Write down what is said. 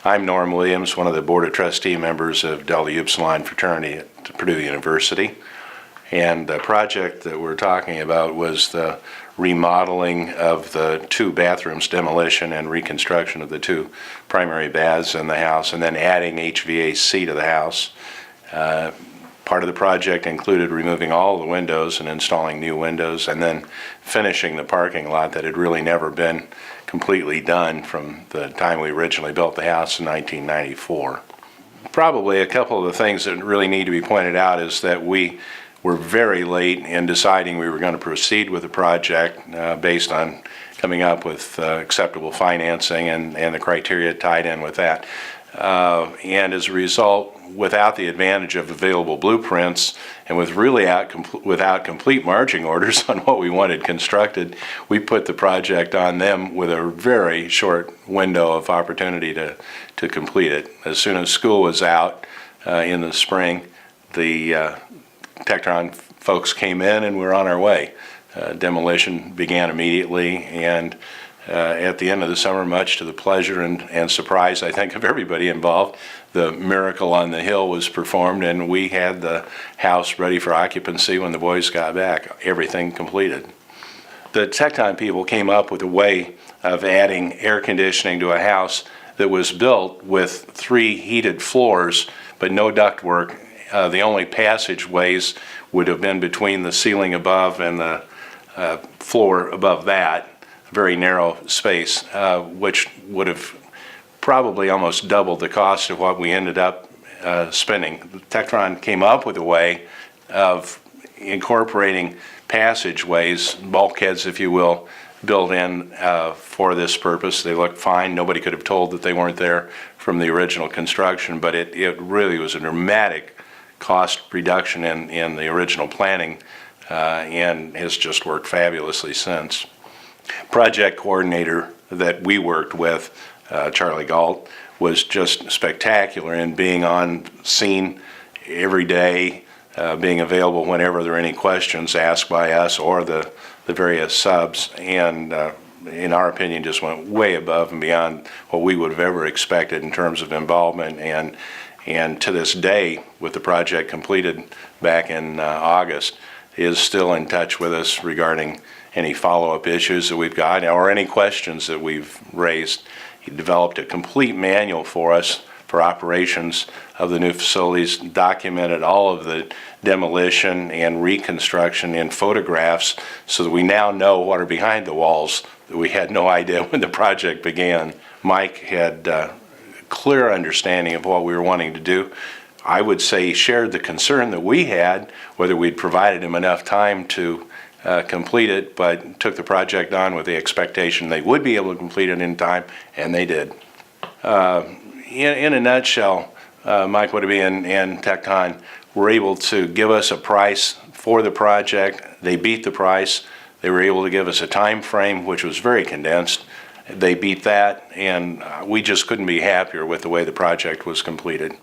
I'm Norm Williams, one of the Board of Trustee members of Delta Upsilon Fraternity at Purdue University. And the project that we're talking about was the remodeling of the 2 bathrooms, demolition and reconstruction of the 2 primary baths in the house, and then adding HVAC to the house. Part of the project included removing all the windows and installing new windows, and then finishing the parking lot that had really never been completely done from the time we originally built the house in 1994. Probably a couple of the things that really need to be pointed out is that we were very late in deciding we were going to proceed with the project based on coming up with acceptable financing and the criteria tied in with that. And as a result, without the advantage of available blueprints and with really without complete marching orders on what we wanted constructed, we put the project on them with a very short window of opportunity to complete it. As soon as school was out in the spring, the Tecton folks came in and we're on our way. Demolition began immediately, and at the end of the summer, much to the pleasure and surprise, I think, of everybody involved, the miracle on the hill was performed, and we had the house ready for occupancy when the boys got back, everything completed. The Tecton people came up with a way of adding air conditioning to a house that was built with 3 heated floors but no ductwork. The only passageways would have been between the ceiling above and the floor above that, a very narrow space, which would have probably almost doubled the cost of what we ended up spending. Tecton came up with a way of incorporating passageways, bulkheads if you will, built in for this purpose. They looked fine. Nobody could have told that they weren't there from the original construction, but it really was a dramatic cost reduction in the original planning and has just worked fabulously since. Project coordinator that we worked with, Charlie Galt, was just spectacular in being on scene every day, being available whenever there are any questions asked by us or the various subs, and in our opinion just went way above and beyond what we would have ever expected in terms of involvement, and to this day, with the project completed back in August, is still in touch with us regarding any follow-up issues that we've got or any questions that we've raised. He developed a complete manual for us for operations of the new facilities, documented all of the demolition and reconstruction in photographs so that we now know what are behind the walls that we had no idea when the project began. Mike had clear understanding of what we were wanting to do. I would say he shared the concern that we had, whether we'd provided him enough time to complete it, but took the project on with the expectation they would be able to complete it in time, and they did. In a nutshell, Mike Whitby and Tecton were able to give us a price for the project. They beat the price. They were able to give us a time frame which was very condensed. They beat that, and we just couldn't be happier with the way the project was completed.